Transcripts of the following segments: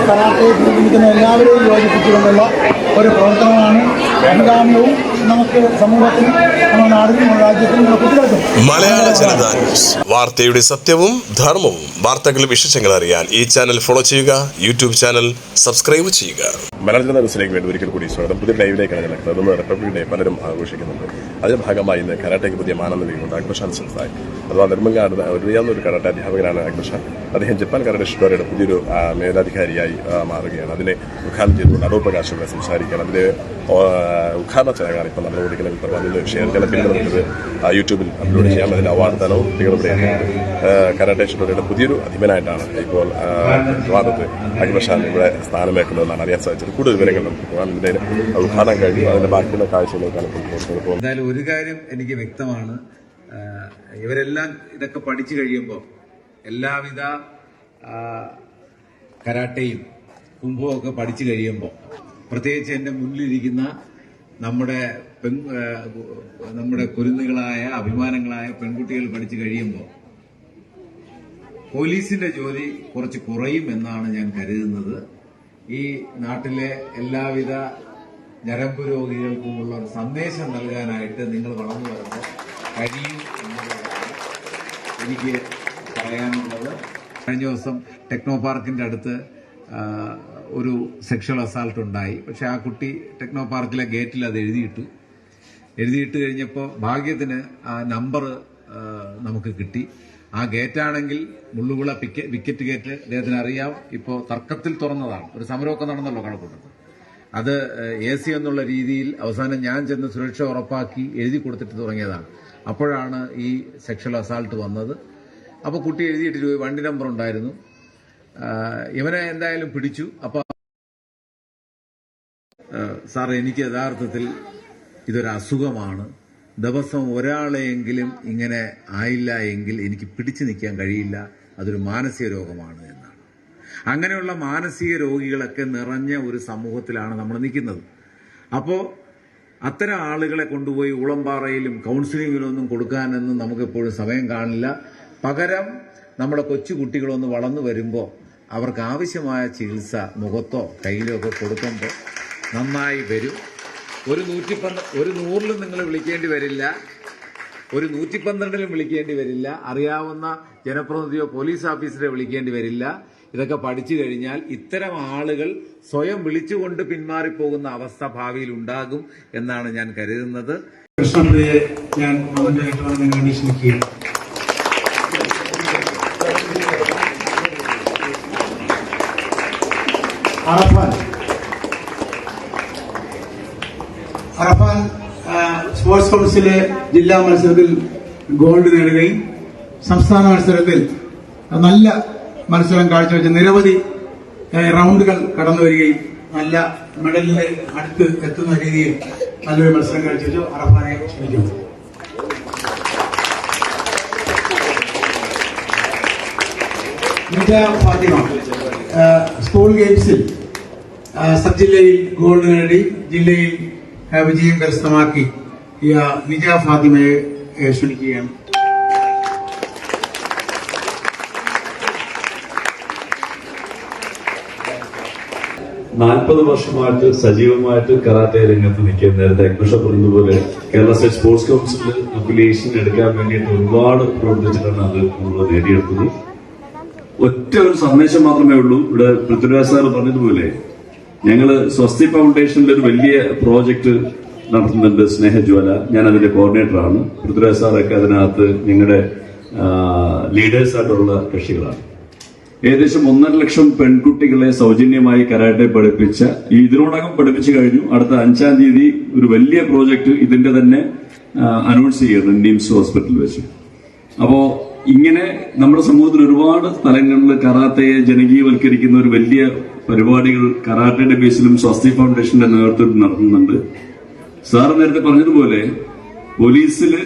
Karate പിന്തുണയ്ക്കുന്ന എല്ലാവരെയും യോജിപ്പിച്ചുകൊണ്ടുള്ള ഒരു പ്രവർത്തനമാണ് അഭികാമ്യവും നമുക്ക് സമൂഹത്തിനും നമ്മുടെ നാടിനും നമ്മുടെ രാജ്യത്തിനും നമ്മുടെ കുട്ടികൾക്കും. മലയാള ജനത ന്യൂസ്, വാർത്തയുടെ സത്യവും ധർമ്മവും. വാർത്തകളും വിശേഷങ്ങൾ അറിയാൻ ഈ ചാനൽ ഫോളോ ചെയ്യുക, യൂട്യൂബ് ചാനൽ സബ്സ്ക്രൈബ് ചെയ്യുക. മലയാള ജനത ന്യൂസിലേക്ക് വേണ്ടി ഒരിക്കൽ കൂടി സ്വാഗതം. പുതിയ ലൈവിലേക്കാണ് നടക്കുന്നത്. ഇന്ന് റിപ്പബ്ലിക് ഡേ പലരും ആഘോഷിക്കുന്നുണ്ട്. അതിന്റെ ഭാഗമായി ഇന്ന് കരാട്ടയ്ക്ക് പുതിയ മാനനദികളുണ്ട്. അക്ബർഷാൻ സെൻസായി അഥവാ നെടുമങ്ങാട് ഒരു കരാട്ടെ അധ്യാപകനാണ് അക്ബർഷാൻ. അദ്ദേഹം ജപ്പാൻ കരാട്ടെ ഷിഡോറിയുടെ പുതിയൊരു മേലധികാരിയായി മാറുകയാണ്. അതിനെ ഉദ്ഘാടനം ചെയ്തുകൊണ്ട് അടൂർ പ്രകാശ് ഇവിടെ സംസാരിക്കുകയാണ്. അതിന്റെ ഉദ്ഘാടന ചടങ്ങാണ് ഇപ്പോൾ നടന്നുകൊണ്ടിരിക്കുന്നത്. അതിൽ ഷെയർ ചെയ്ത പിന്നെ നമുക്കിത് യൂട്യൂബിൽ അപ്ലോഡ് ചെയ്യാം. അതിന്റെ അവാർഡ് ദാനവും കുട്ടികളുടെ കരാട്ടെ ഷിഡോറിയുടെ പുതിയൊരു അധിപനായിട്ടാണ് ഇപ്പോൾ വിവാദത്ത് അക്ബർഷാൻ ഇവിടെ സ്ഥാനമേക്കുന്നതെന്നാണ് അറിയാൻ സാധിച്ചത്. കൂടുതൽ വിവരങ്ങൾ നമുക്ക് പോകാൻ ഇതിന്റെ ഉദ്ഘാടനം കഴിഞ്ഞു. അതിന്റെ ബാക്കിയുള്ള കാഴ്ചകളിലേക്കാണ് ഇപ്പോൾ. എന്തായാലും ഒരു കാര്യം എനിക്ക് വ്യക്തമാണ്, ഇവരെല്ലാം ഇതൊക്കെ പഠിച്ചു കഴിയുമ്പോൾ എല്ലാവിധ കരാട്ടയും കുംഭവും ഒക്കെ പഠിച്ചു കഴിയുമ്പോൾ, പ്രത്യേകിച്ച് എന്റെ മുന്നിലിരിക്കുന്ന നമ്മുടെ കുരുന്നുകളായ അഭിമാനങ്ങളായ പെൺകുട്ടികൾ പഠിച്ചു കഴിയുമ്പോൾ പോലീസിന്റെ ജോലി കുറച്ച് കുറയും എന്നാണ് ഞാൻ കരുതുന്നത്. ഈ നാട്ടിലെ എല്ലാവിധ ഞരമ്പ് രോഗികൾക്കുമുള്ള ഒരു സന്ദേശം നൽകാനായിട്ട് നിങ്ങൾ വളർന്നു വരുമ്പോൾ കഴിയും എന്നുള്ളതാണ് എനിക്ക് പറയാനുള്ളത്. കഴിഞ്ഞ ദിവസം ടെക്നോ പാർക്കിന്റെ അടുത്ത് ഒരു സെക്ഷൽ അസാൾട്ട് ഉണ്ടായി. പക്ഷെ ആ കുട്ടി ടെക്നോ പാർക്കിലെ ഗേറ്റിൽ അത് എഴുതിയിട്ട് കഴിഞ്ഞപ്പോൾ ഭാഗ്യത്തിന് ആ നമ്പർ നമുക്ക് കിട്ടി. ആ ഗേറ്റാണെങ്കിൽ മുള്ളുവിള വിക്കറ്റ് ഗേറ്റ് അദ്ദേഹത്തിന് അറിയാം. ഇപ്പോൾ തർക്കത്തിൽ തുറന്നതാണ്. ഒരു സമരമൊക്കെ നടന്നല്ലോ കണക്കൂട്ടത്ത്. അത് AC എന്നുള്ള രീതിയിൽ അവസാനം ഞാൻ ചെന്ന് സുരക്ഷ ഉറപ്പാക്കി എഴുതി കൊടുത്തിട്ട് തുടങ്ങിയതാണ്. അപ്പോഴാണ് ഈ സെക്ഷൽ അസാൾട്ട് വന്നത്. അപ്പോൾ കുട്ടി എഴുതിയിട്ട് പോയി. വണ്ടി നമ്പർ ഉണ്ടായിരുന്നു. ഇവനെ എന്തായാലും പിടിച്ചു. അപ്പൊ സാർ, എനിക്ക് യഥാർത്ഥത്തിൽ ഇതൊരു അസുഖമാണ്. ദിവസം ഒരാളെയെങ്കിലും ഇങ്ങനെ ആയില്ല എങ്കിൽ എനിക്ക് പിടിച്ചു നിൽക്കാൻ കഴിയില്ല. അതൊരു മാനസിക രോഗമാണ് എന്നാണ്. അങ്ങനെയുള്ള മാനസിക രോഗികളൊക്കെ നിറഞ്ഞ ഒരു സമൂഹത്തിലാണ് നമ്മൾ നിൽക്കുന്നത്. അപ്പോൾ അത്തരം ആളുകളെ കൊണ്ടുപോയി ഉളംപാറയിലും കൗൺസിലിങ്ങിലൊന്നും കൊടുക്കാനൊന്നും നമുക്കെപ്പോഴും സമയം കാണില്ല. പകരം നമ്മുടെ കൊച്ചു കുട്ടികളൊന്ന് വളർന്നു വരുമ്പോൾ അവർക്ക് ആവശ്യമായ ചികിത്സ മുഖത്തോ കയ്യിലോ ഒക്കെ കൊടുക്കുമ്പോൾ നന്നായി വരും. ഒരു 100-ലും നിങ്ങൾ വിളിക്കേണ്ടി വരില്ല, ഒരു 112-ലും വിളിക്കേണ്ടി വരില്ല, അറിയാവുന്ന ജനപ്രതിനിധിയോ പോലീസ് ഓഫീസറെ വിളിക്കേണ്ടി വരില്ല. ഇതൊക്കെ പഠിച്ചു കഴിഞ്ഞാൽ ഇത്തരം ആളുകൾ സ്വയം വിളിച്ചുകൊണ്ട് പിന്മാറിപ്പോകുന്ന അവസ്ഥ ഭാവിയിൽ ഉണ്ടാകും എന്നാണ് ഞാൻ കരുതുന്നത്. ഞാൻ അറഫാൻ സ്പോർട്സ് കൌൺസിലെ ജില്ലാ മത്സരത്തിൽ ഗോൾഡ് നേടുകയും സംസ്ഥാന മത്സരത്തിൽ നല്ല മത്സരം കാഴ്ചവെച്ച് നിരവധി റൗണ്ടുകൾ കടന്നു വരികയും നല്ല മെഡലിന് അടുത്ത് എത്തുന്ന രീതിയിൽ നല്ലൊരു മത്സരം കാഴ്ചവെച്ചു. അറഫാനെ ക്ഷണിക്കുന്നു. ഫാത്തിമ സ്കൂൾ ഗെയിംസിൽ സബ് ജില്ലയിൽ ഗോൾഡ് നേടി ജില്ലയിൽ വിജയം കരസ്ഥമാക്കി നിജ ഫാത്തിമയെ ക്ഷണിക്കുകയാണ്. വർഷമായിട്ട് സജീവമായിട്ട് കരാട്ടെ രംഗത്ത് നിൽക്കുന്ന നേരത്തെ അക്ബർഷാൻ പറഞ്ഞതുപോലെ Kerala state sports council affiliation എടുക്കാൻ വേണ്ടിയിട്ട് ഒരുപാട് പ്രവർത്തിച്ചിട്ടാണ് അത് നമ്മൾ നേടിയെടുത്തത്. ഒറ്റ ഒരു സന്ദേശം മാത്രമേ ഉള്ളൂ. ഇവിടെ പൃഥ്വിരാജ് സാർ പറഞ്ഞതുപോലെ ഞങ്ങള് സ്വസ്തി ഫൗണ്ടേഷനിൽ ഒരു വലിയ പ്രോജക്ട് നടത്തുന്നുണ്ട്, സ്നേഹജ്വാല. ഞാൻ അതിന്റെ കോർഡിനേറ്ററാണ്. പൃഥ്വിരാജ് സാറൊക്കെ അതിനകത്ത് ഞങ്ങളുടെ ലീഡേഴ്സായിട്ടുള്ള കക്ഷികളാണ്. ഏകദേശം 1.5 ലക്ഷം പെൺകുട്ടികളെ സൗജന്യമായി കരാട്ടെ പഠിപ്പിച്ച ഇതിനോടകം പഠിപ്പിച്ചു കഴിഞ്ഞു. അടുത്ത 5-ാം തീയതി ഒരു വലിയ പ്രോജക്ട് ഇതിന്റെ തന്നെ അനൗൺസ് ചെയ്യുന്നുണ്ട് നിംസ് ഹോസ്പിറ്റലിൽ വെച്ച്. അപ്പോ ഇങ്ങനെ നമ്മുടെ സമൂഹത്തിൽ ഒരുപാട് സ്ഥലങ്ങളിൽ കരാട്ടയെ ജനകീയവൽക്കരിക്കുന്ന ഒരു വലിയ പരിപാടികൾ കരാട്ടയുടെ ബേസിലും സ്വസ്തി ഫൗണ്ടേഷന്റെ നേതൃത്വത്തിൽ നടത്തുന്നുണ്ട്. സാർ നേരത്തെ പറഞ്ഞതുപോലെ പോലീസില്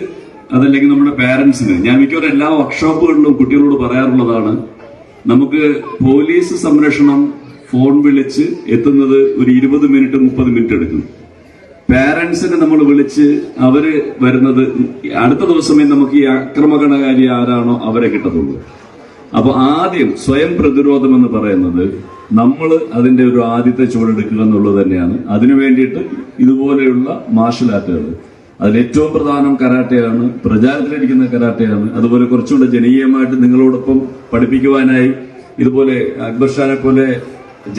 അതല്ലെങ്കിൽ നമ്മുടെ പാരന്റ്സിന്, ഞാൻ മിക്കവാറും എല്ലാ വർക്ക്ഷോപ്പുകളിലും കുട്ടികളോട് പറയാറുള്ളതാണ്, നമുക്ക് പോലീസ് സംരക്ഷണം ഫോൺ വിളിച്ച് എത്തുന്നത് ഒരു 20 മിനിറ്റ് 30 മിനിറ്റ് എടുക്കും. പാരന്റ്സിനെ നമ്മൾ വിളിച്ച് അവര് വരുന്നത് അടുത്ത ദിവസമേ നമുക്ക് ഈ ആക്രമണകാരി ആരാണോ അവരെ കിട്ടത്തുള്ളൂ. അപ്പൊ ആദ്യം സ്വയം പ്രതിരോധം എന്ന് പറയുന്നത് നമ്മൾ അതിന്റെ ഒരു ആദ്യത്തെ ചുവടെടുക്കുക എന്നുള്ളത് തന്നെയാണ്. അതിനു വേണ്ടിയിട്ട് ഇതുപോലെയുള്ള മാർഷൽ ആർട്ടുകൾ, അതിൽ ഏറ്റവും പ്രധാനം കരാട്ടയാണ്, പ്രചാരത്തിലിരിക്കുന്ന കരാട്ടയാണ്. അതുപോലെ കുറച്ചുകൂടെ ജനകീയമായിട്ട് നിങ്ങളോടൊപ്പം പഠിപ്പിക്കുവാനായി ഇതുപോലെ അക്ബർ ഷാനെ പോലെ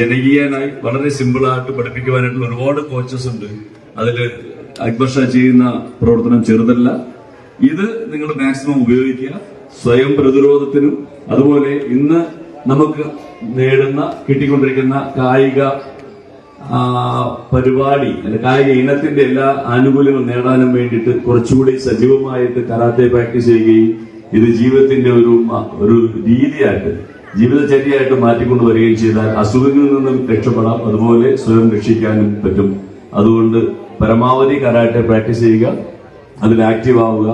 ജനകീയനായി വളരെ സിമ്പിളായിട്ട് പഠിപ്പിക്കുവാനായിട്ടുള്ള ഒരുപാട് കോച്ചസ് ഉണ്ട്. അതിൽ അക്ബർ ഷാ ചെയ്യുന്ന പ്രവർത്തനം ചെറുതല്ല. ഇത് നിങ്ങൾ മാക്സിമം ഉപയോഗിക്കുക, സ്വയം പ്രതിരോധത്തിനും. അതുപോലെ ഇന്ന് നമുക്ക് കിട്ടിക്കൊണ്ടിരിക്കുന്ന കായിക പരിപാടി അല്ലെ കായിക ഇനത്തിന്റെ എല്ലാ ആനുകൂല്യങ്ങളും നേടാനും വേണ്ടിയിട്ട് കുറച്ചുകൂടി സജീവമായിട്ട് കരാട്ടെ പ്രാക്ടീസ് ചെയ്യുകയും ഇത് ജീവിതത്തിന്റെ ഒരു രീതിയായിട്ട്, ജീവിതചര്യയായിട്ട് മാറ്റിക്കൊണ്ടുവരികയും ചെയ്താൽ അസുഖങ്ങളിൽ നിന്നും രക്ഷപ്പെടാം, അതുപോലെ സ്വയം രക്ഷിക്കാനും പറ്റും. അതുകൊണ്ട് പരമാവധി കരാട്ടെ പ്രാക്ടീസ് ചെയ്യുക, അതിൽ ആക്റ്റീവ് ആവുക.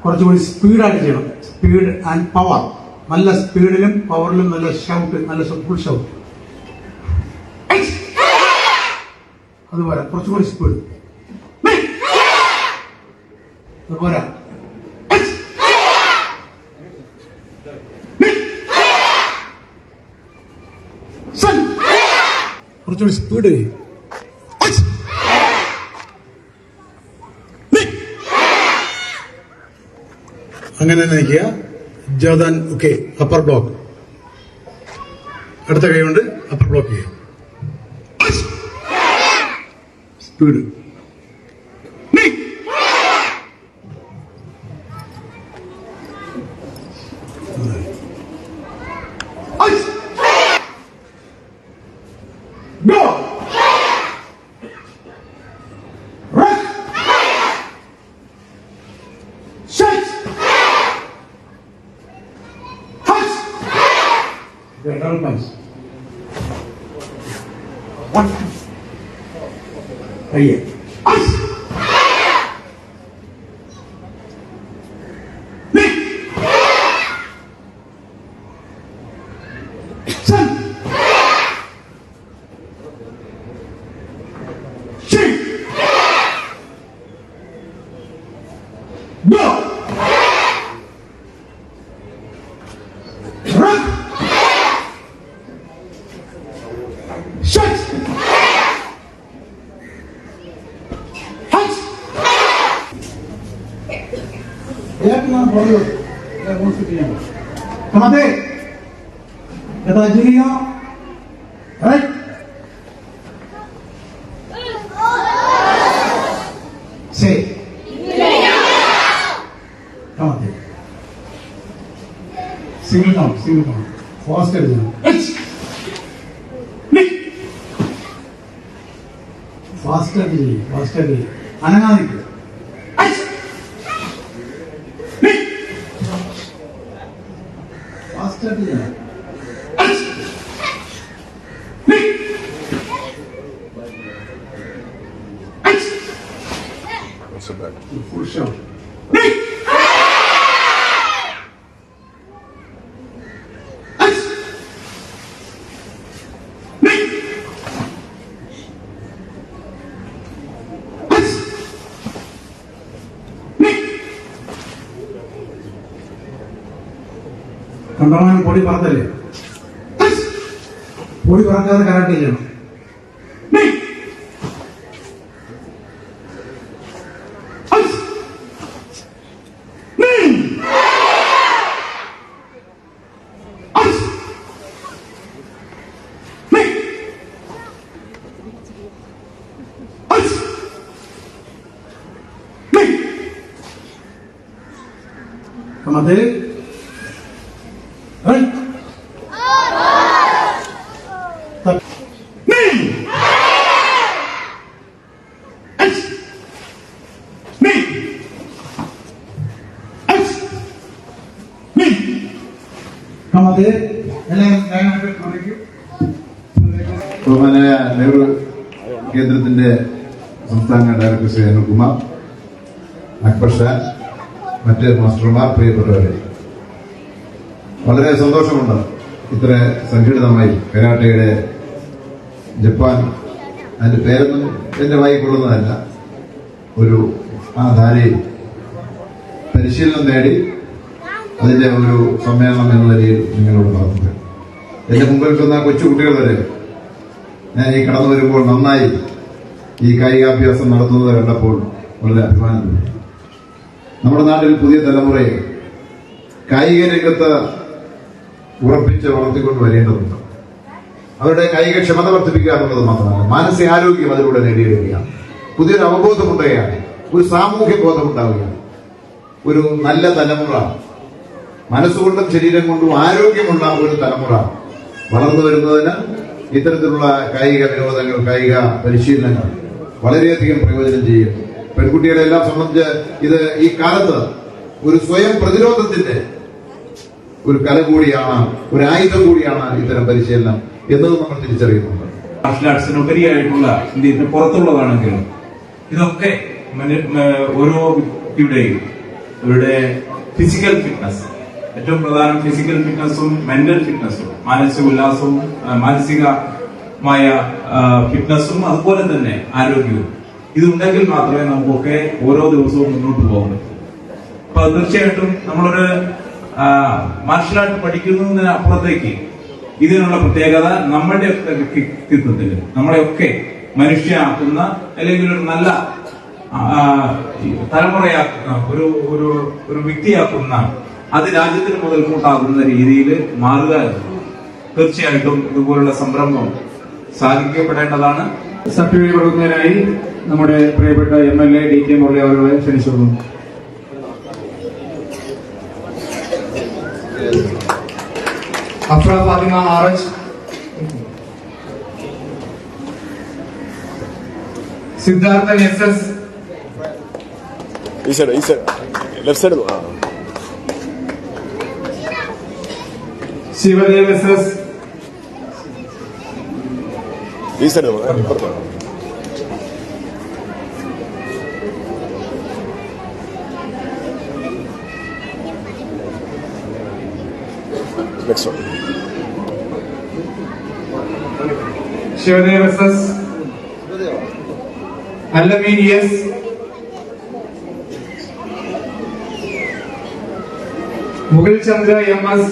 കുറച്ചുകൂടി സ്പീഡായിട്ട് ചെയ്യണം. സ്പീഡ് ആൻഡ് പവർ, നല്ല സ്പീഡിലും പവറിലും നല്ല ഷൗട്ട്, നല്ല ഫുൾ ഷൗട്ട്. അതുപോലെ കുറച്ചുകൂടി സ്പീഡ്. അതുപോലെ കുറച്ചുകൂടി സ്പീഡ്. അങ്ങനെ തന്നെ നിൽക്കുക. ജോദാൻ ഓക്കെ. അപ്പർ ബ്ലോക്ക്, അടുത്ത കൈ കൊണ്ട് അപ്പർ ബ്ലോക്ക് ചെയ്യുക. Speed. Double punch. 1, 2. Right. Ice. Sun. Shake. Go. Rock. Shut! Hut! Come on there. Get the Julia. Right? Say. Come on there. Single count. Faster. Faster. Ananganikku. Faster. Full shot. കണ്ടമാനം പൊടി പറത്തല്ലേ. പൊടി പറക്കാതെ karate ചെയ്യണം. അത് അത് എല്ലാവരും ബഹുമാനായ നെഹ്റു കേന്ദ്രത്തിന്റെ സംസ്ഥാന ഡയറക്ടർ ശ്രീ അനിൽകുമാർ, അക്ബർ ഷാ, മറ്റ് മാസ്റ്റർമാർ, പ്രിയപ്പെട്ടവരെ, വളരെ സന്തോഷമുണ്ട് ഇത്ര സംഘടിതമായി കരാട്ടയുടെ ജപ്പാൻ, അതിന്റെ പേരൊന്നും എന്റെ വായി കൊള്ളുന്നതല്ല, ഒരു ആ ധാരയിൽ പരിശീലനം നേടി അതിന്റെ ഒരു സമ്മേളനം എന്ന നിലയിൽ നിങ്ങളോട് നടത്തുക. എന്റെ മുമ്പിൽ നിൽക്കുന്ന കൊച്ചുകുട്ടികൾ വരെ ഞാൻ ഈ കടന്നു വരുമ്പോൾ നന്നായി ഈ കായികാഭ്യാസം നടത്തുന്നത് കണ്ടപ്പോൾ വളരെ അഭിമാനം തോന്നി. നമ്മുടെ നാട്ടിൽ പുതിയ തലമുറയെ കായിക രംഗത്ത് ഉറപ്പിച്ച് വളർത്തിക്കൊണ്ട് വരേണ്ടതുണ്ട്. അവരുടെ കായികക്ഷമത വർദ്ധിപ്പിക്കുക എന്നുള്ളത് മാത്രമല്ല, മാനസികാരോഗ്യം അതിലൂടെ നേടിയെടുക്കുകയാണ്. പുതിയൊരു അവബോധമുണ്ടാകുകയാണ്, ഒരു സാമൂഹ്യ ബോധമുണ്ടാവുകയാണ്. ഒരു നല്ല തലമുറ, മനസ്സുകൊണ്ടും ശരീരം കൊണ്ടും ആരോഗ്യമുള്ള ഒരു തലമുറ വളർന്നു വരുന്നതിന് ഇത്തരത്തിലുള്ള കായിക വിനോദങ്ങൾ, കായിക പരിശീലനങ്ങൾ വളരെയധികം പ്രയോജനം ചെയ്യും. പെൺകുട്ടികളെല്ലാം സംബന്ധിച്ച് ഇത് ഈ കാലത്ത് ഒരു സ്വയം പ്രതിരോധത്തിന്റെ ഒരു കല കൂടിയാണ്, ഒരു ആയുധം കൂടിയാണ് ഇത്തരം പരിശീലനം എന്നത് നമ്മൾ തിരിച്ചറിയുന്നുണ്ട്. മാർഷൽ ആർട്സിനുപരിയായിട്ടുള്ള ഇന്ത്യത്തിന് പുറത്തുള്ളതാണെങ്കിലും ഇതൊക്കെ ഓരോ വ്യക്തിയുടെയും ഇവരുടെ ഫിസിക്കൽ ഫിറ്റ്നസ്, ഏറ്റവും പ്രധാനം ഫിസിക്കൽ ഫിറ്റ്നസും മെന്റൽ ഫിറ്റ്നസും, മാനസിക ഉല്ലാസവും മാനസികമായ ഫിറ്റ്നസും അതുപോലെ തന്നെ ആരോഗ്യവും, ഇതുണ്ടെങ്കിൽ മാത്രമേ നമുക്കൊക്കെ ഓരോ ദിവസവും മുന്നോട്ട് പോകാൻ പറ്റൂ. അപ്പൊ തീർച്ചയായിട്ടും നമ്മളൊരു മാർഷൽ ആർട്ട് പഠിക്കുന്നതിന് അപ്പുറത്തേക്ക് ഇതിനുള്ള പ്രത്യേകത നമ്മുടെ വ്യക്തിത്വത്തിൽ നമ്മളെയൊക്കെ മനുഷ്യനാക്കുന്ന, അല്ലെങ്കിൽ ഒരു നല്ല തലമുറയാക്കുന്ന, ഒരു വ്യക്തിയാക്കുന്ന, അത് രാജ്യത്തിന് മുതൽക്കൂട്ടാകുന്ന രീതിയിൽ മാറുക എന്നുള്ളത് തീർച്ചയായിട്ടും ഇതുപോലുള്ള സംരംഭം സാധിക്കപ്പെടേണ്ടതാണ്. സർട്ടിഫിക്കറ്റ് കൊടുക്കുന്നതിനായി നമ്മുടെ പ്രിയപ്പെട്ട MLA DK മുരളി അവരെ ക്ഷണിച്ചു. അഫ്ര ഫാത്തിമ RH, സിദ്ധാർത്ഥൻ SS, ഈ side left side Shivadev SS, ഈ സൈഡ് ഇപ്പുറത്ത് next one Shivadev SS, Allameen ES, Mughal Chandra MS,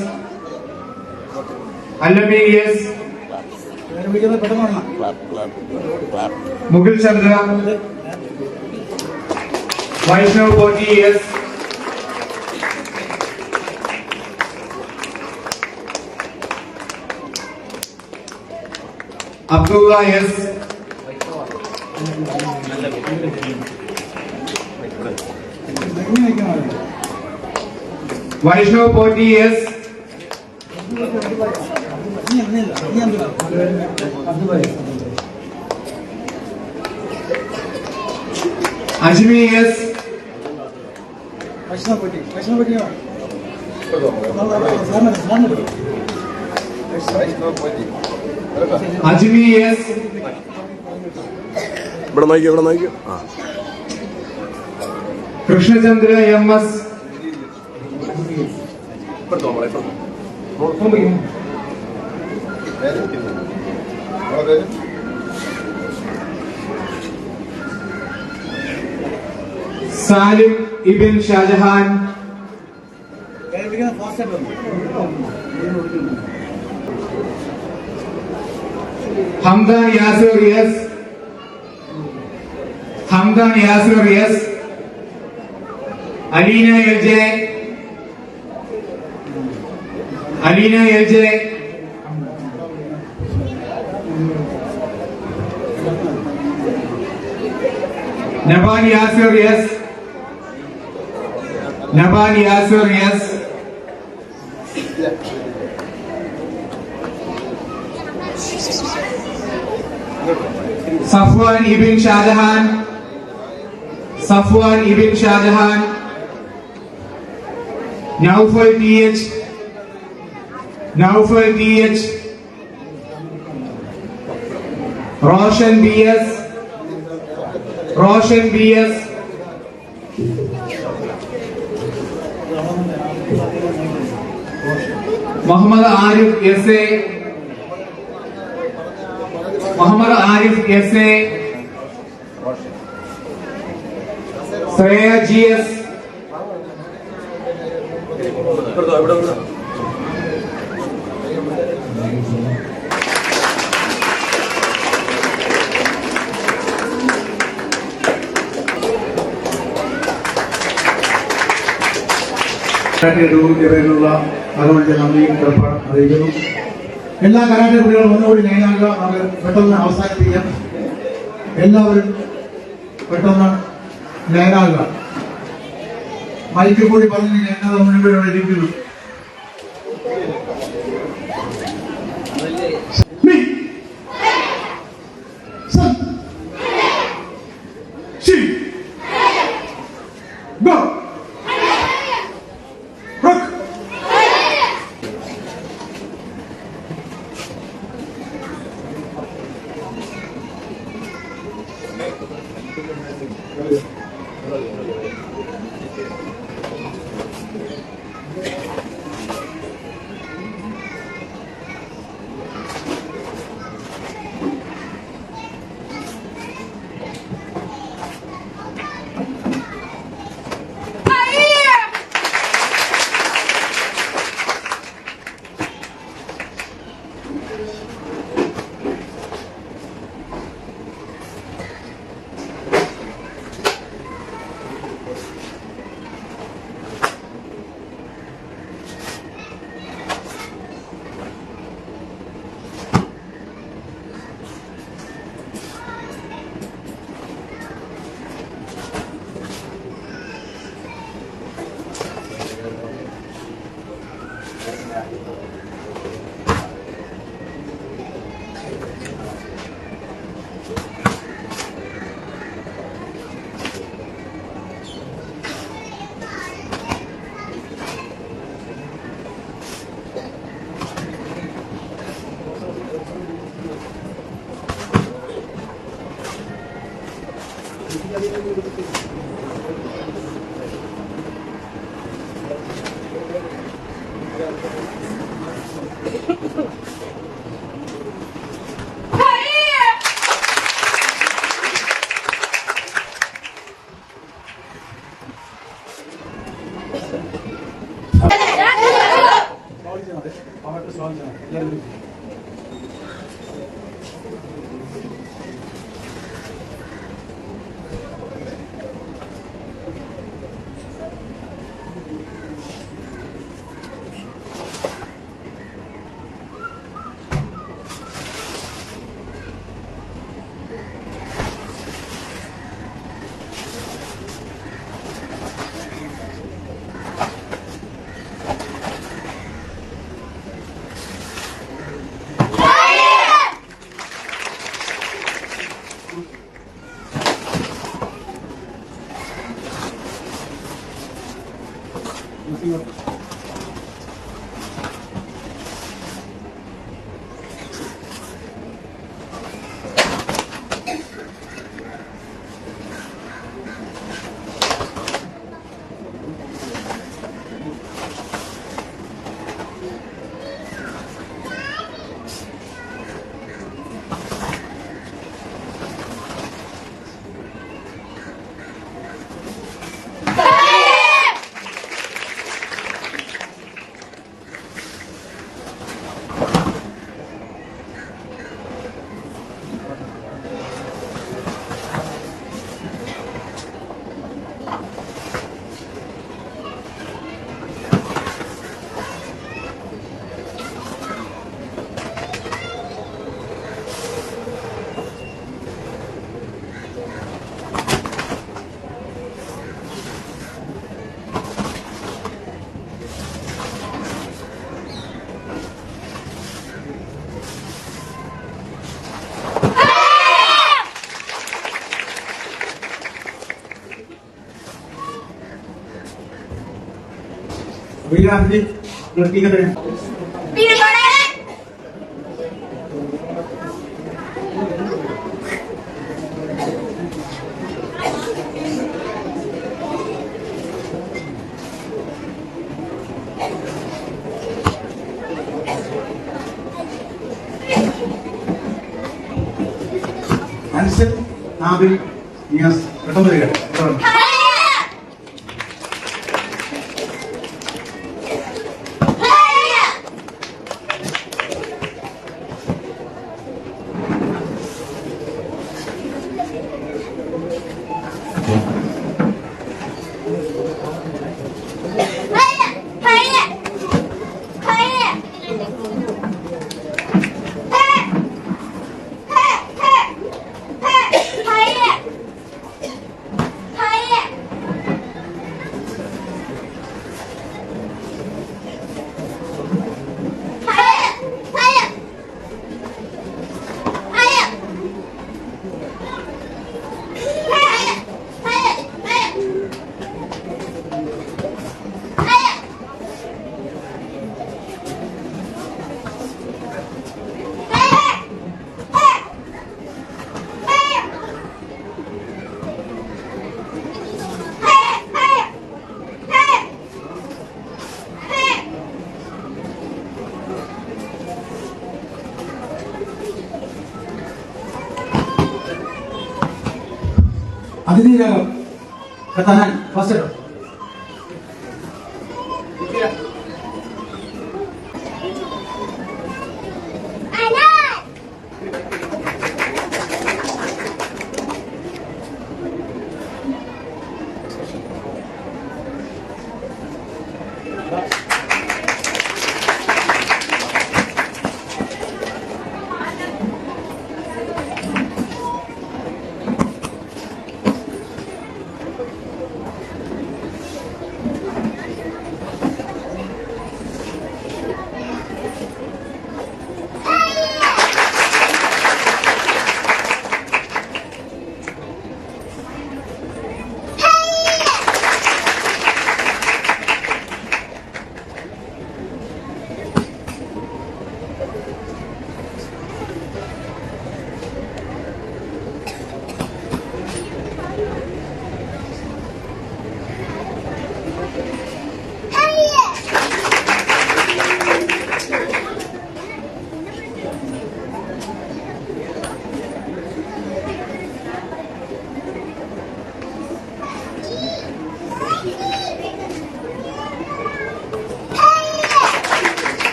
Allameen ES, Mughal Chandra, Vaishnav Potti ES, Abdullah S, Vaishnav Potti S, Ajmi S, Ajmi S, ഇവിടെ നോക്കിയോ Krishnachandra MS, Salim Ibin Shajahan, Hamdan Yasir S, Hamdan Yasir S, Aleena LJ, Aleena LJ, Naban Yasir S, Naban Yasir S, Safwan Ibin Shajahan, Safwan Ibin Shajahan, Naufal TH, Naufal TH, Roshan BS, Muhammad Arif SA, Sreya GS, പേരിലുള്ള അതുകൊണ്ട് നന്ദിയും കടപ്പാടും അറിയിക്കുന്നു. എല്ലാ കരാട്ടെ കുട്ടികളും ഒന്നുകൂടി ലൈനാകുക. നമുക്ക് പെട്ടെന്ന് അവസാനിപ്പിക്കാം. എല്ലാവരും പെട്ടെന്ന് ലൈനാകുക. മൈക്കിൽ കൂടി പറഞ്ഞില്ല എന്നത് മുഴുവൻ ഇരിക്കുന്നു. Go! Rock! William, Ansal നാബിൽ Niyas പെട്ടെന്ന് വരിക. അതിഥിരാഗം കഥാൻ ഫസ്റ്റ്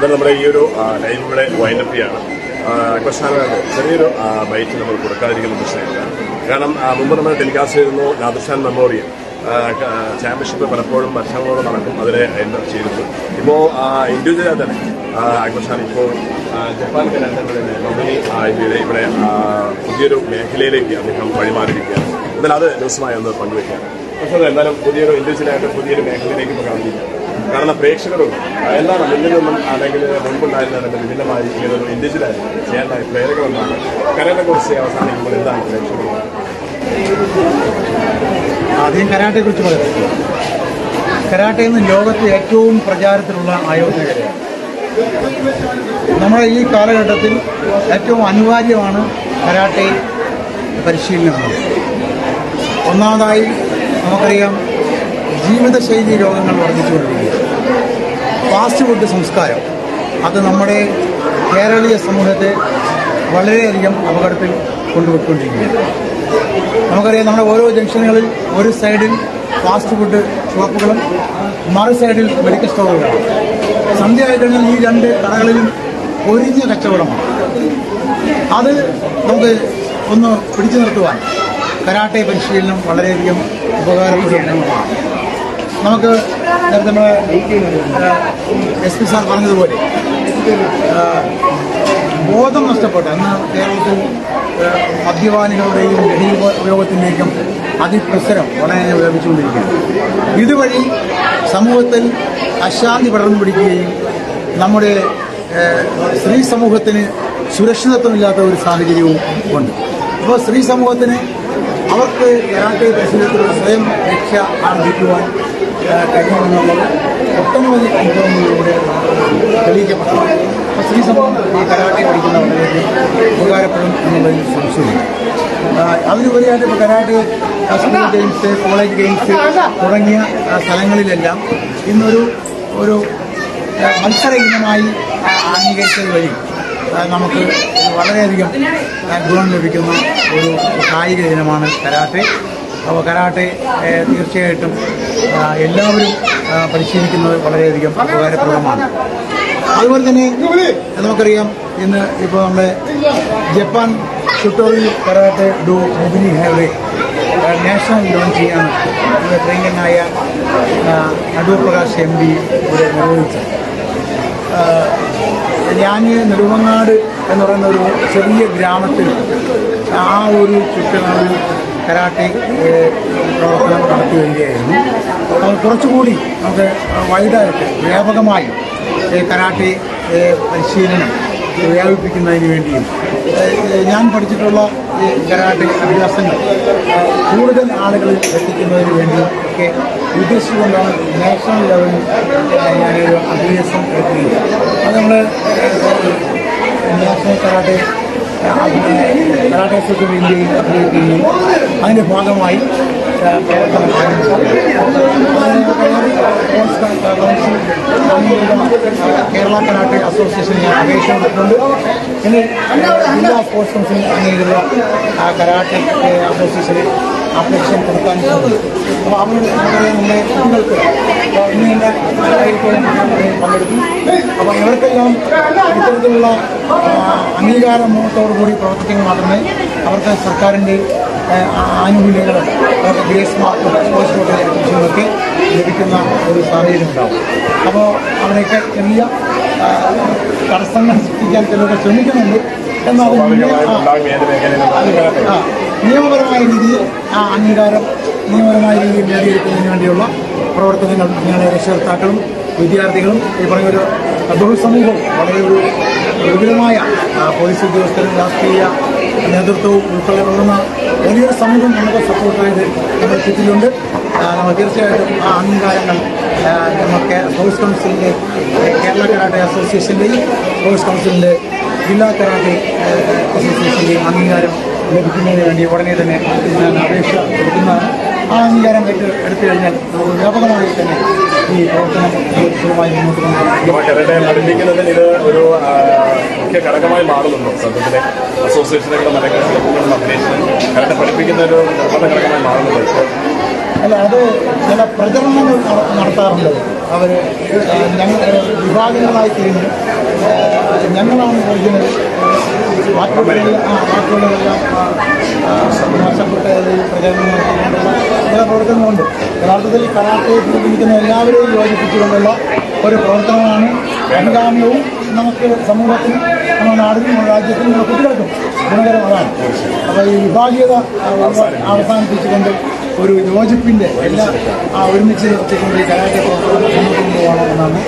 എന്നാൽ നമ്മുടെ ഈ ഒരു ലൈവ് ഇവിടെ വൈൻഡപ്പ് ചെയ്യാണ്. അക്ബർഷാനാണ് ചെറിയൊരു ബൈറ്റ് നമ്മൾ കൊടുക്കാതിരിക്കുന്ന പ്രശ്നമില്ല. കാരണം മുമ്പ് നമ്മൾ ടെലികാസ്റ്റ് ചെയ്തിരുന്നു നാദിർഷാൻ മെമ്മോറിയൽ ചാമ്പ്യൻഷിപ്പ് പലപ്പോഴും വർഷങ്ങളോളം നടക്കും, അതിനെ എൻ്റർ ചെയ്തിരുന്നു. ഇപ്പോൾ ഇൻഡിവിജ്വലായി തന്നെ അക്ബർഷാൻ ഇപ്പോൾ ജപ്പാൻ കരാട്ടയുടെ നോമിനി ഇവിടെ പുതിയൊരു മേഖലയിലേക്ക് അദ്ദേഹം വഴിമാറിയിരിക്കുകയാണ്. എന്നാൽ അത് ന്യൂസുമായി ഒന്ന് പങ്കുവയ്ക്കുകയാണ്. പക്ഷേ എന്തായാലും പുതിയൊരു ഇൻഡിവിജ്വലായിട്ട് പുതിയൊരു മേഖലയിലേക്ക് ഇപ്പോൾ കടന്നിരിക്കുകയാണ്. കാരണം പ്രേക്ഷകരും എന്താണ് മുന്നിൽ നിന്നും അല്ലെങ്കിൽ മുൻപുണ്ടായിരുന്ന വിഭിന്നമായി ഇങ്ങനൊരു ഇൻഡിവിജ്വലായി ചെയ്യാനായി പ്രേരകമെന്നാണ് കരാട്ടെ കുറിച്ച് അവസാനിക്കുമ്പോൾ എന്താണ് പ്രേക്ഷകർ? ആദ്യം കരാട്ടെ കുറിച്ച് പറയാം. കരാട്ടെ എന്ന് ലോകത്ത് ഏറ്റവും പ്രചാരത്തിലുള്ള ആയോധനകലയാണ്. നമ്മുടെ ഈ കാലഘട്ടത്തിൽ ഏറ്റവും അനിവാര്യമാണ് കരാട്ടെ പരിശീലനം. ഒന്നാമതായി നമുക്കറിയാം, ജീവിതശൈലി രോഗങ്ങൾ വർദ്ധിച്ചുകൊണ്ടിരിക്കുക. ഫാസ്റ്റ് ഫുഡ് സംസ്കാരം അത് നമ്മുടെ കേരളീയ സമൂഹത്തെ വളരെയധികം അപകടത്തിൽ കൊണ്ടുപോയിക്കൊണ്ടിരിക്കുകയാണ്. നമുക്കറിയാം, നമ്മുടെ ഓരോ ജംഗ്ഷനുകളിൽ ഒരു സൈഡിൽ ഫാസ്റ്റ് ഫുഡ് ഷോപ്പുകളും മറു സൈഡിൽ മെഡിക്കൽ സ്റ്റോറുകളാണ്. സന്ധ്യ ആയിക്കഴിഞ്ഞാൽ ഈ രണ്ട് കടകളിലും ഒരിഞ്ഞ കച്ചവടമാണ്. അത് നമുക്ക് ഒന്ന് പിടിച്ചു നിർത്തുവാൻ കരാട്ടെ പരിശീലനം വളരെയധികം ഉപകാരപ്രദമാണ്. നമുക്ക് നേരത്തെ നമ്മുടെ SP സാർ പറഞ്ഞതുപോലെ ബോധം നഷ്ടപ്പെട്ട അന്ന് കേരളത്തിൽ മദ്യപാനികളുടെയും ലഹരി ഉപയോഗത്തിൻ്റെയും അതിപ്രസരം വളരെ വ്യാപിച്ചുകൊണ്ടിരിക്കുകയാണ്. ഇതുവഴി സമൂഹത്തിൽ അശാന്തി പടർന്നു പിടിക്കുകയും നമ്മുടെ സ്ത്രീ സമൂഹത്തിന് സുരക്ഷിതത്വമില്ലാത്ത ഒരു സാഹചര്യവും ഉണ്ട്. അപ്പോൾ സ്ത്രീ സമൂഹത്തിന് അവർക്ക് കരാട്ടെ പരിശീലനത്തിലൂടെ സ്വയം രക്ഷ ആർജിക്കുവാൻ കഴിയുമെന്നുള്ളത് ഒട്ടനവധി അനുഭവങ്ങളിലൂടെ തെളിയിക്കപ്പെട്ടു. അപ്പോൾ സ്ത്രീ സമൂഹം ഈ കരാട്ടെ പഠിക്കുന്ന വളരെയധികം ഉപകാരപ്പെടും എന്നുള്ളതിൽ സംശയമില്ല. അതിനുപരിയായിട്ട് ഇപ്പോൾ karate school games, college games തുടങ്ങിയ സ്ഥലങ്ങളിലെല്ലാം ഇന്നൊരു മത്സര ഇനമായി അംഗീകരിച്ചത് വഴി നമുക്ക് വളരെയധികം ഗുണം ലഭിക്കുന്ന ഒരു കായിക ഇനമാണ് കരാട്ടെ. അപ്പോൾ കരാട്ടെ തീർച്ചയായിട്ടും എല്ലാവരും പരിശീലിക്കുന്നത് വളരെയധികം ഉപകാരപ്രദമാണ്. അതുപോലെ തന്നെ നമുക്കറിയാം, ഇന്ന് ഇപ്പോൾ നമ്മുടെ ജപ്പാൻ ട്യൂട്ടോറിയൽ കരാട്ടെ ഡു മുബിനി ഹേവെ നാഷണൽ ലോഞ്ച് ചെയ്യാണ് പ്രിയങ്കനായ അടൂർ പ്രകാശ് MD ഇവിടെ നിർവഹിച്ചത്. ഞാൻ നെടുമങ്ങാട് എന്ന് പറയുന്ന ഒരു ചെറിയ ഗ്രാമത്തിൽ ആ ഒരു ചുറ്റളവിൽ കരാട്ടെ പ്രവർത്തനം നടത്തി വരികയായിരുന്നു. അത് കുറച്ചുകൂടി നമുക്ക് വൈഡായിട്ട് വ്യാപകമായി കരാട്ടെ പരിശീലനം വ്യാപിപ്പിക്കുന്നതിന് വേണ്ടിയും ഞാൻ പഠിച്ചിട്ടുള്ള ഈ കരാട്ടെ അഭ്യാസങ്ങൾ കൂടുതൽ ആളുകളിൽ എത്തിക്കുന്നതിന് വേണ്ടിയും ഒക്കെ ഉദ്ദേശിച്ചുകൊണ്ടാണ് നാഷണൽ ലെവലിൽ ഞാനൊരു അഭ്യാസം എടുക്കുകയും അത് നമ്മൾ നാഷണൽ കരാട്ടെ അസോസിയേഷൻ ഓഫ് ഇന്ത്യയിൽ അഭിനയിക്കുകയും അതിൻ്റെ ഭാഗമായി പ്രവർത്തനം കേരള കരാട്ടെ അസോസിയേഷന് ഞാൻ അപേക്ഷ കൊടുത്തിട്ടുണ്ട്. ഇനി ജില്ലാ സ്പോർട്സ് കൗൺസിൽ അംഗീകൃത കരാട്ടെ അസോസിയേഷന് ആപ്ലിക്കേഷൻ കൊടുക്കാൻ സാധിക്കും. അപ്പോൾ അവർ നമ്മുടെ കുട്ടികൾക്ക് ഇന്ന് പങ്കെടുക്കും. അപ്പോൾ ഇവർക്കെല്ലാം ഇത്തരത്തിലുള്ള അംഗീകാരത്തോടുകൂടി പ്രവർത്തിക്കാൻ മാത്രമേ അവർക്ക് സർക്കാരിൻ്റെ ആനുകൂല്യങ്ങൾ, അവർക്ക് ഗ്രേസ് മാർക്കും സ്പോർട്സ് കോട്ട അഡ്മിഷനുമൊക്കെ ലഭിക്കുന്ന ഒരു സാഹചര്യം ഉണ്ടാവും. അപ്പോൾ അവിടെയൊക്കെ ചെറിയ തടസ്സങ്ങൾ സൃഷ്ടിക്കാൻ ചിലരൊക്കെ ശ്രമിക്കുന്നുണ്ട്. എന്നാൽ നിയമപരമായ രീതിയിൽ ആ അംഗീകാരം നിയമപരമായ രീതിയിൽ നേടിയെടുക്കുന്നതിന് വേണ്ടിയുള്ള പ്രവർത്തനങ്ങൾ ഞങ്ങളുടെ രക്ഷകർത്താക്കളും വിദ്യാർത്ഥികളും ഈ പറഞ്ഞൊരു ബഹുസമൂഹവും വളരെ ഒരു വിപുലമായ പോലീസ് ഉദ്യോഗസ്ഥരും രാഷ്ട്രീയ നേതൃത്വവും ഉൾക്കൊള്ളുന്ന വലിയൊരു സമൂഹം നമുക്ക് സപ്പോർട്ടായത് നമ്മുടെ ചുറ്റിലുണ്ട്. നമ്മൾ തീർച്ചയായിട്ടും ആ അംഗീകാരങ്ങൾ നമുക്ക് സ്പോർട്സ് കൗൺസിലിൻ്റെ കേരള കരാട്ടെ അസോസിയേഷൻ്റെയും സ്പോർട്സ് കൗൺസിലിൻ്റെ ജില്ലാ കരാട്ടെ അസോസിയേഷൻ്റെയും അംഗീകാരം ലഭിക്കുന്നതിന് വേണ്ടി ഉടനെ തന്നെ ഞാൻ അപേക്ഷ കൊടുക്കുന്നതാണ്. ആ അംഗീകാരം എടുത്തു കഴിഞ്ഞാൽ വ്യാപകമായി തന്നെ ഈ പ്രവർത്തനം സുഖമായി മുന്നോട്ട് കൊണ്ടുപോകും. കരാട്ടെ പഠിപ്പിക്കുന്നതിന് ഇത് ഒരു മുഖ്യ ഘടകമായി മാറുന്നുണ്ടോ? സത്യത്തിലെ അസോസിയേഷനുകളും അല്ലെങ്കിൽ ക്ലബുകളും അഭിനയിച്ചും കരാട്ടെ പഠിപ്പിക്കുന്ന ഒരു നിർബന്ധ ഘടകമായി മാറുന്നുണ്ടോ? അല്ല, അത് ചില പ്രചരണങ്ങൾ നടത്താറുണ്ട്. അവർ ഞങ്ങൾ വിഭാഗങ്ങളായി തിരിഞ്ഞ് ഞങ്ങളാണ് ഒറിജിനൽ വാക്കുകളെല്ലാം മോശപ്പെട്ട പ്രചരണം നടത്തിക്കൊണ്ടുള്ള ചില പ്രവർത്തനങ്ങളുണ്ട്. യഥാർത്ഥത്തിൽ കരാട്ടയെ പിന്തുണയ്ക്കുന്ന എല്ലാവരെയും യോജിപ്പിച്ചുകൊണ്ടുള്ള ഒരു പ്രവർത്തനമാണ് അഭികാമ്യവും നമുക്ക് സമൂഹത്തിനും നമ്മുടെ നാടിനും നമ്മുടെ രാജ്യത്തിനും നമ്മുടെ കുട്ടികൾക്കും ഗുണകരമാണ്. അപ്പോൾ ഈ വിഭാഗീയത അവസാനിപ്പിച്ചുകൊണ്ട് ഒരു യോജിപ്പിൻ്റെ എല്ലാം ഒരുമിച്ച് നിർത്തിക്കൊണ്ട് ഈ കരാട്ടെ പ്രവർത്തനം മുന്നോട്ട് കൊണ്ടുപോകണമെന്നാണ്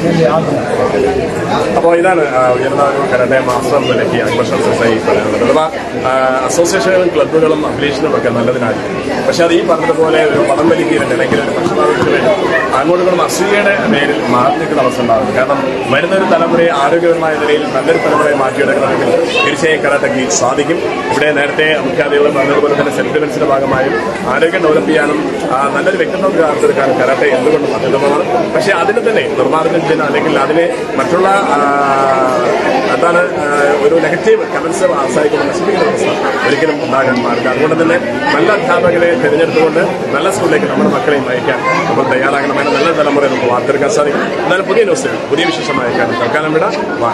എൻ്റെ ആഗ്രഹം. അപ്പോൾ ഇതാണ് ഉയർന്ന ഒരു കരാട്ടെ മാസ്റ്റർ എന്ന നിലയ്ക്ക് അക്ബർ ഷാൻ സൽസായി പറയാനുള്ളത്. അഥവാ അസോസിയേഷനുകളും ക്ലബ്ബുകളും അഫിലിയേഷനും ഒക്കെ നല്ലതിനായി, പക്ഷെ അത് ഈ പറഞ്ഞതുപോലെ ഒരു പദം വലിക്കുകയും അല്ലെങ്കിൽ ഒരു പക്ഷപാതത്തിന് വേണ്ടി അങ്ങോട്ടും അസൂയയുടെ പേരിൽ മാറി നിൽക്കുന്ന അവസ്ഥ ഉണ്ടാകും. കാരണം വരുന്നൊരു തലമുറയെ ആരോഗ്യപരമായ നിലയിൽ നല്ലൊരു തലമുറയെ മാറ്റിയെടുക്കണമെങ്കിൽ തീർച്ചയായും കരാട്ടയ്ക്ക് സാധിക്കും. ഇവിടെ നേരത്തെ മുഖ്യാതിഥികൾ പറഞ്ഞതുപോലെ തന്നെ സെൽഫ് ഡിഫൻസിന്റെ ഭാഗമായും ആരോഗ്യം ഡെവലപ്പ് ചെയ്യാനും നല്ലൊരു വ്യക്തിത്വം കാർത്തെടുക്കാനും കരാട്ടെ എന്തുകൊണ്ടും അത്യുത്തമമാണ്. പക്ഷേ അതിനെ തന്നെ നിർമ്മാർജ്ജനം ചെയ്യുന്ന അല്ലെങ്കിൽ അതിനെ മറ്റുള്ള എന്താണ് ഒരു നെഗറ്റീവ് കമന്റ്സ് അവസാനിക്കുന്ന നശിപ്പിക്കുന്ന അവസ്ഥ ഒരിക്കലും ഉണ്ടാകാൻ പാടില്ല. അതുകൊണ്ട് തന്നെ നല്ല അധ്യാപകരെ തിരഞ്ഞെടുത്തുകൊണ്ട് നല്ല സ്കൂളിലേക്ക് നമ്മുടെ മക്കളെയും അയക്കാൻ നമ്മൾ തയ്യാറാകണമെന്ന് നല്ല തലമുറയെ നമുക്ക് വാർത്തെടുക്കാൻ സാധിക്കും. എന്നാലും പുതിയ ന്യൂസിൽ പുതിയ വിശേഷമായ തൽക്കാലം വിട വാ.